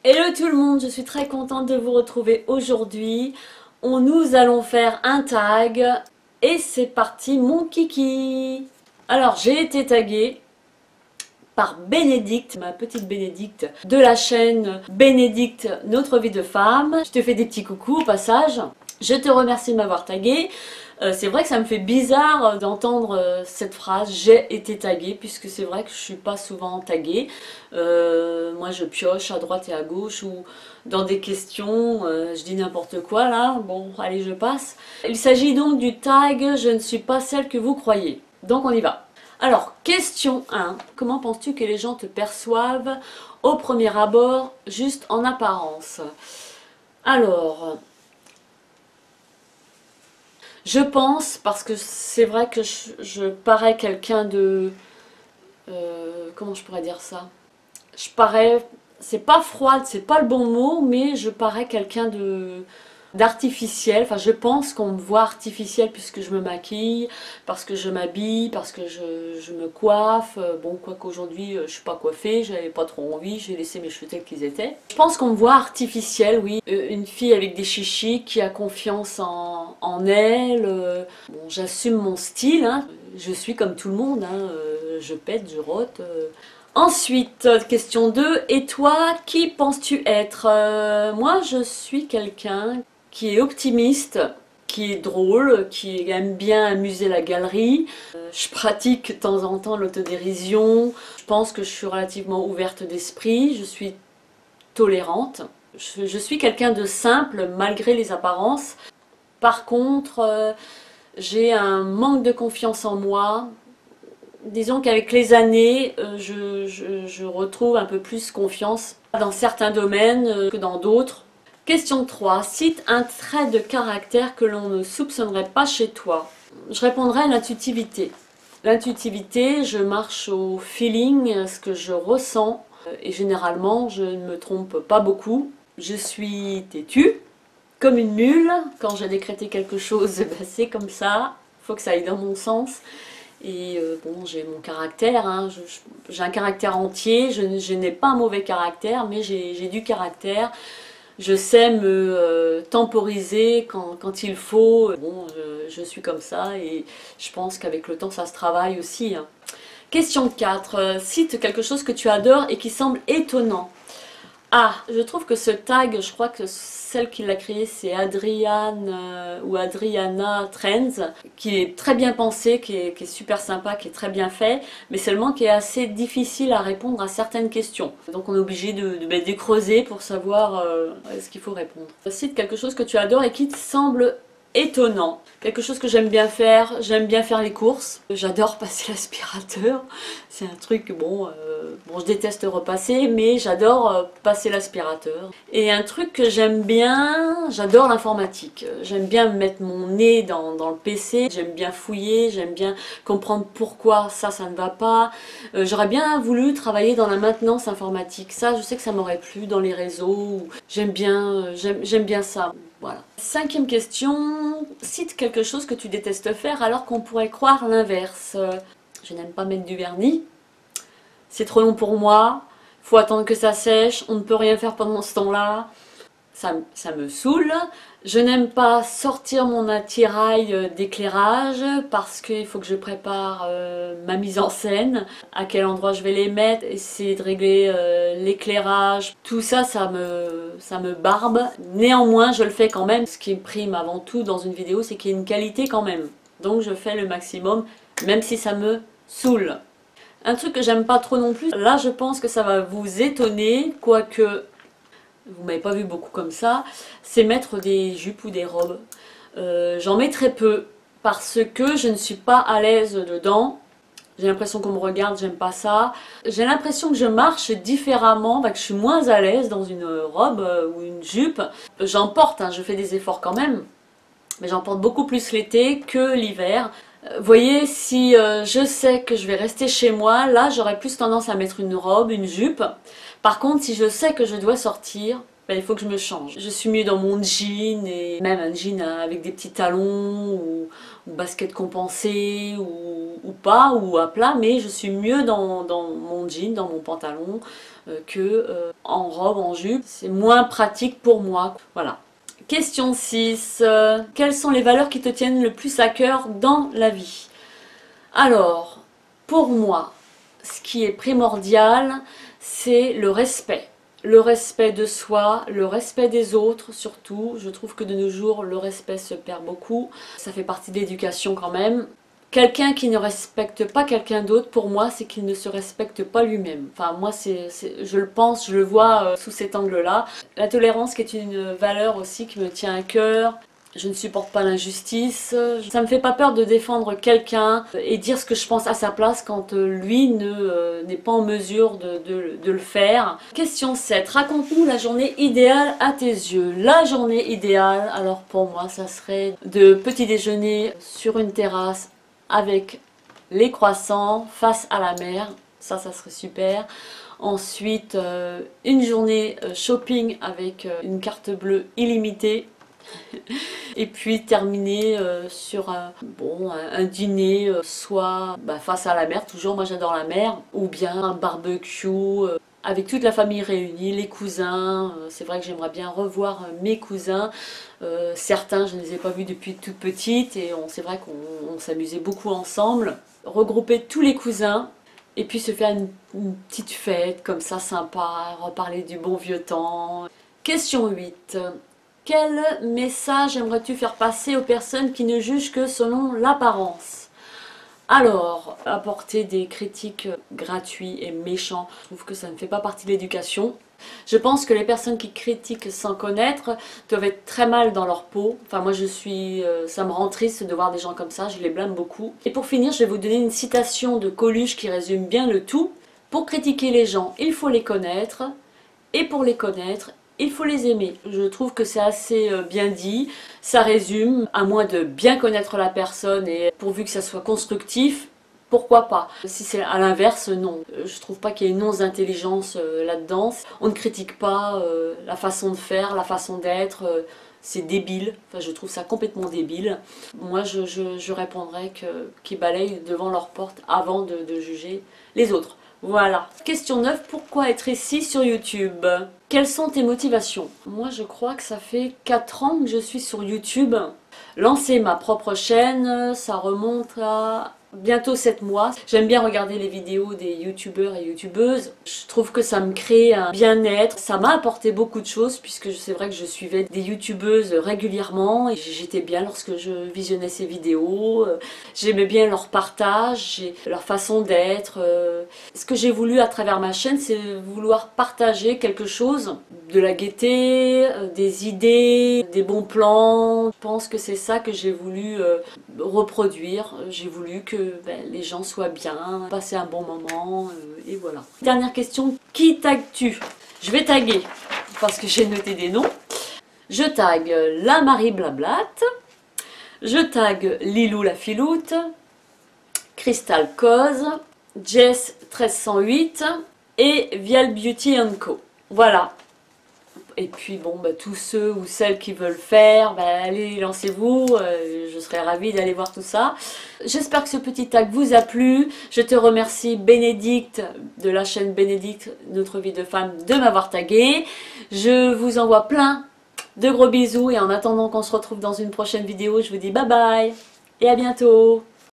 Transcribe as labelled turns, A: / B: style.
A: Hello tout le monde, je suis très contente de vous retrouver aujourd'hui. Nous allons faire un tag et c'est parti mon kiki. Alors j'ai été taguée par Bénédicte, ma petite Bénédicte de la chaîne Bénédicte Notre Vie de Femme. Je te fais des petits coucous au passage. Je te remercie de m'avoir taguée. C'est vrai que ça me fait bizarre d'entendre cette phrase « j'ai été taguée » puisque c'est vrai que je suis pas souvent taguée. Moi je pioche à droite et à gauche ou dans des questions, je dis n'importe quoi là, bon allez je passe. Il s'agit donc du tag « je ne suis pas celle que vous croyez ». Donc on y va. Alors question 1, comment penses-tu que les gens te perçoivent au premier abord, juste en apparence? Alors... je pense, parce que c'est vrai que je parais quelqu'un de... comment je pourrais dire ça? Je parais... c'est pas froide, c'est pas le bon mot, mais je parais quelqu'un d'artificiel. Enfin, je pense qu'on me voit artificiel puisque je me maquille, parce que je m'habille, parce que je me coiffe. Bon, quoi qu'aujourd'hui, je suis pas coiffée, j'avais pas trop envie, j'ai laissé mes cheveux tels qu'ils étaient. Je pense qu'on me voit artificiel, oui. Une fille avec des chichis qui a confiance en elle. Bon, j'assume mon style, hein. Je suis comme tout le monde, hein. Je pète, je rote. Ensuite, question 2, et toi, qui penses-tu être? Moi, je suis quelqu'un qui est optimiste, qui est drôle, qui aime bien amuser la galerie. Je pratique de temps en temps l'autodérision. Je pense que je suis relativement ouverte d'esprit, je suis tolérante. Je suis quelqu'un de simple malgré les apparences. Par contre, j'ai un manque de confiance en moi. Disons qu'avec les années, je retrouve un peu plus confiance dans certains domaines que dans d'autres. Question 3. Cite un trait de caractère que l'on ne soupçonnerait pas chez toi. Je répondrai l'intuitivité. L'intuitivité, je marche au feeling, ce que je ressens. Et généralement, je ne me trompe pas beaucoup. Je suis têtue, comme une mule. Quand j'ai décrété quelque chose, ben c'est comme ça. Il faut que ça aille dans mon sens. Et bon, j'ai mon caractère, hein. J'ai un caractère entier, je n'ai pas un mauvais caractère, mais j'ai du caractère. Je sais me temporiser quand il faut. Bon, je suis comme ça et je pense qu'avec le temps ça se travaille aussi, hein. Question 4. Cite quelque chose que tu adores et qui semble étonnant. Ah, je trouve que ce tag, je crois que celle qui l'a créé, c'est Adriane ou Adriana Trends, qui est très bien pensé, qui est super sympa, qui est très bien fait, mais seulement qui est assez difficile à répondre à certaines questions. Donc on est obligé de creuser pour savoir ce qu'il faut répondre. Cite quelque chose que tu adores et qui te semble étonnant. Quelque chose que j'aime bien faire les courses. J'adore passer l'aspirateur. C'est un truc, bon, je déteste repasser, mais j'adore passer l'aspirateur. Et un truc que j'aime bien, j'adore l'informatique. J'aime bien mettre mon nez dans le PC, j'aime bien fouiller, j'aime bien comprendre pourquoi ça ne va pas. J'aurais bien voulu travailler dans la maintenance informatique. Ça, je sais que ça m'aurait plu dans les réseaux. J'aime bien ça. Voilà. 5e question, cite quelque chose que tu détestes faire alors qu'on pourrait croire l'inverse. Je n'aime pas mettre du vernis, c'est trop long pour moi, il faut attendre que ça sèche, on ne peut rien faire pendant ce temps-là, ça me saoule. Je n'aime pas sortir mon attirail d'éclairage parce qu'il faut que je prépare ma mise en scène, à quel endroit je vais les mettre, essayer de régler l'éclairage. Tout ça, ça me barbe. Néanmoins, je le fais quand même. Ce qui prime avant tout dans une vidéo, c'est qu'il y ait une qualité quand même. Donc je fais le maximum, même si ça me saoule. Un truc que j'aime pas trop non plus, là je pense que ça va vous étonner, quoique... vous m'avez pas vu beaucoup comme ça, c'est mettre des jupes ou des robes. J'en mets très peu parce que je ne suis pas à l'aise dedans. J'ai l'impression qu'on me regarde, j'aime pas ça. J'ai l'impression que je marche différemment, que je suis moins à l'aise dans une robe ou une jupe. J'en porte, hein, je fais des efforts quand même, mais j'en porte beaucoup plus l'été que l'hiver. Vous voyez, si je sais que je vais rester chez moi, là j'aurais plus tendance à mettre une robe, une jupe. Par contre, si je sais que je dois sortir, ben, il faut que je me change. Je suis mieux dans mon jean, et même un jean avec des petits talons ou basket compensé ou pas, ou à plat, mais je suis mieux dans mon jean, dans mon pantalon que en robe, en jupe. C'est moins pratique pour moi. Voilà. Question 6. Quelles sont les valeurs qui te tiennent le plus à cœur dans la vie? Alors, pour moi, ce qui est primordial, c'est le respect. Le respect de soi, le respect des autres surtout. Je trouve que de nos jours, le respect se perd beaucoup. Ça fait partie de l'éducation quand même. Quelqu'un qui ne respecte pas quelqu'un d'autre, pour moi, c'est qu'il ne se respecte pas lui-même. Enfin, moi, je le pense, je le vois sous cet angle-là. La tolérance qui est une valeur aussi qui me tient à cœur. Je ne supporte pas l'injustice. Ça me fait pas peur de défendre quelqu'un et dire ce que je pense à sa place quand lui n'est pas en mesure de le faire. Question 7. Raconte-nous la journée idéale à tes yeux. La journée idéale, alors pour moi, ça serait de petit déjeuner sur une terrasse avec les croissants face à la mer. Ça serait super. Ensuite, une journée shopping avec une carte bleue illimitée. Et puis terminer sur un dîner, soit face à la mer, toujours moi j'adore la mer, ou bien un barbecue avec toute la famille réunie, les cousins. C'est vrai que j'aimerais bien revoir mes cousins. Certains je ne les ai pas vus depuis toute petite et c'est vrai qu'on s'amusait beaucoup ensemble. Regrouper tous les cousins et puis se faire une petite fête comme ça sympa, reparler du bon vieux temps. Question 8. Quel message aimerais-tu faire passer aux personnes qui ne jugent que selon l'apparence? Alors, apporter des critiques gratuits et méchants, je trouve que ça ne fait pas partie de l'éducation. Je pense que les personnes qui critiquent sans connaître doivent être très mal dans leur peau. Enfin, moi, ça me rend triste de voir des gens comme ça, je les blâme beaucoup. Et pour finir, je vais vous donner une citation de Coluche qui résume bien le tout. Pour critiquer les gens, il faut les connaître. Et pour les connaître, il faut les aimer. Je trouve que c'est assez bien dit, ça résume, à moins de bien connaître la personne et pourvu que ça soit constructif, pourquoi pas. Si c'est à l'inverse, non. Je trouve pas qu'il y ait une non-intelligence là-dedans. On ne critique pas la façon de faire, la façon d'être, c'est débile. Enfin, je trouve ça complètement débile. Moi, je répondrais qu'ils balayent devant leur porte avant de juger les autres. Voilà. Question 9. Pourquoi être ici sur YouTube? Quelles sont tes motivations? Moi, je crois que ça fait 4 ans que je suis sur YouTube. Lancer ma propre chaîne, ça remonte à bientôt 7 mois. J'aime bien regarder les vidéos des youtubeurs et youtubeuses. Je trouve que ça me crée un bien-être. Ça m'a apporté beaucoup de choses puisque c'est vrai que je suivais des youtubeuses régulièrement et j'étais bien lorsque je visionnais ces vidéos. J'aimais bien leur partage, leur façon d'être. Ce que j'ai voulu à travers ma chaîne, c'est vouloir partager quelque chose, de la gaieté, des idées, des bons plans. Je pense que c'est ça que j'ai voulu reproduire. J'ai voulu que les gens soient bien, passer un bon moment, et voilà. Dernière question, qui tagues-tu? Je vais taguer, parce que j'ai noté des noms. Je tague la Marie Blablat, je tague Lilou la Filoute, Crystal Cause, Jess 1308 et Vial Beauty Co. Voilà. Et puis bon, tous ceux ou celles qui veulent faire, allez, lancez-vous, je serais ravie d'aller voir tout ça. J'espère que ce petit tag vous a plu. Je te remercie Bénédicte de la chaîne Bénédicte, Notre Vie de Femme, de m'avoir tagué. Je vous envoie plein de gros bisous et en attendant qu'on se retrouve dans une prochaine vidéo, je vous dis bye bye et à bientôt.